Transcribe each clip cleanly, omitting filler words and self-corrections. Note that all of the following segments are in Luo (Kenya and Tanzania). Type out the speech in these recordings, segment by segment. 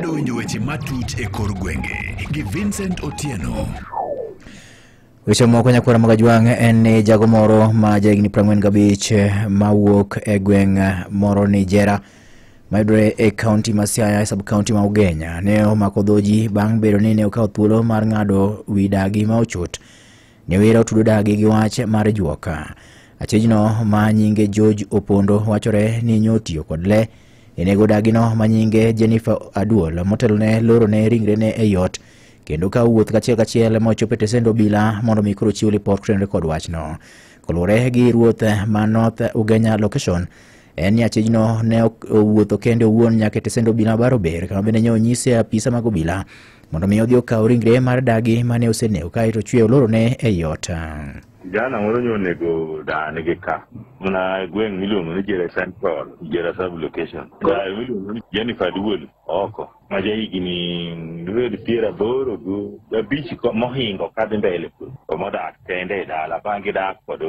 Imedo winjo weche matut e kor gwenge gi Vincent Otieno. Weche moko nyakwara magajwang' en ni jago moro ma jahigni 45 mawuok e gweng' moro Nigeria mayudore e kaunti ma Siaya, sub kaunti ma Ugenya, ne omako dhoji bang' bedo ni ne okawo thuolo mar ng'ado wi dagi ma ochot ne wira otudo dagi gi wach mar juoka. Achijno ma nyinge George Opondo wachore ni nyotiyo kod le enego dagino ma nyinge Jennifer Aduol motelo ne loro ne ringre ne e yot kendo ka wuoth kachiel ma ochopo e tesend obila mondo mi koro chiw lipot kendo kod wachno. Kolure gi ruoth ma North Ugenya location en ni achijno ne owuotho kendo owuon nyaka e tesend obila Barober kama bende ne onyise apisa mag obila mondo mi odhi okaw ringre mar dagi mane osenego kaeto chweyo loro ne e yot. Jana moro nyonego dane gi ka muna gweng' miluongo ni Jera Central, Jera sub location. Miluongo ni Jennifer Aduol oko ma jahigni 80 abich mohingo kadhi mbele modak kende e dala bang'e dak kod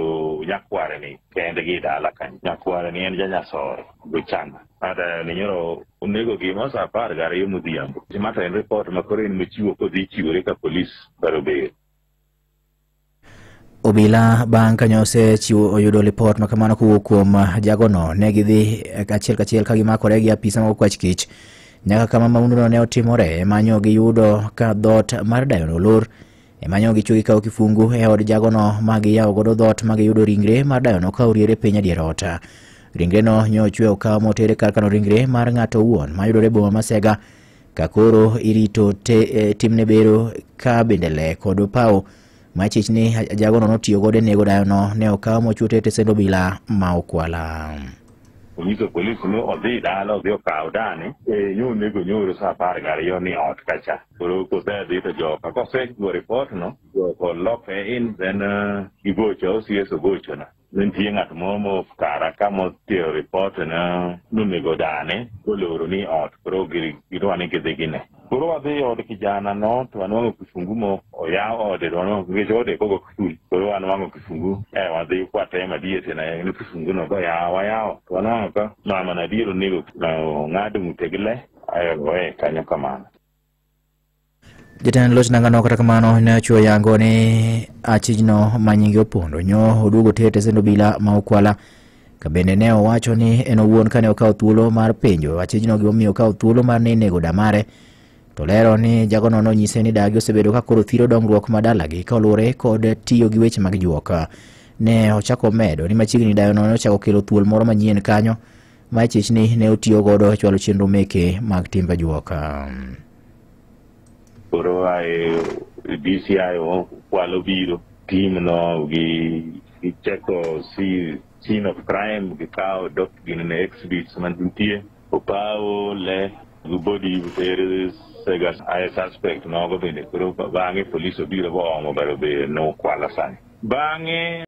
nyakware ni kende gi dala kanyo. Nyakware ni en janyasore gochana ada ni nyoro onego gi mo sa 12 modhiambo. Mata en report ma koro en mochiwo kodhi chiwore ka polis Barober. Obila bang' kanyo osechiwo oyudo lipot ma kamano kowuok kuom jagono ne gidhi kachiel ka gimakore gi apisa mag kwach kich nyaka kama maunduno ne otimore manyo giyudo ka dhot mar dayono olor manyo gichwo gikawo kifungu e od jagono ma giyawo godo dhot ma giyudo ringre mar dayono ka oriere piny adier ot. Ringreno nyochwe okaw motere kar kano ringre mar ng'ato owuon mayudore boma Masega ka koro irito timne bero ka bende le kod pawo machich ni jagono notiyo godo nego dayono ne okaw mochwote tesend obila ma Okwala. Onyiso polis ni odhi dala odhi okaw dane nyonego nyoro sa 12 ni ot kacha. Koro kosedhi to joka kosego report no joko loke in then ibocho osieso bocho na. Nitie ng'at moro kara kama otiyo report na nonego dane koloro ni ot koro gidwa ni gidhi gine. Koro wadhi od kijana no to wanwang'o kifungu mo oyaw ode dono nikech ode kogo kul. Koro wanwang'o kifungu wadhi kwate madiete na ni kifungu no go yawo to wanwang'o ka mama na diero nego ng'ado ng'ute gi le ayo kanyo kamano. Jatend loch nangano kata kamano ne ochwo yango ni achijno ma nyinge Opondo nyo oduogo te tesend obila ma Okwala ka bende ne owacho ni en owuon kane okawo thuolo mar penjo achijno gimomiyo okawo thuolo mar nego damare to lero ni jagono nonyise ni dagi osebedo ka koro thiro dongruok ma dalagi ka oluwore kod tiyo gi weche mag juoka. Ne ochako medo ni machiegni dayono ne ochako kelo thuol moro manyien kanyo ma chich ni ne otiyo godo chwalo chenro meke mag timbe juoka. Koro DCI Okwala biro team no gi cheko scene of crime gikawo dok gine ne exhibits mantie opawo le body there is a suspect no go bende koro bang'e police obiro bo omo Barober no Okwala sani bang'e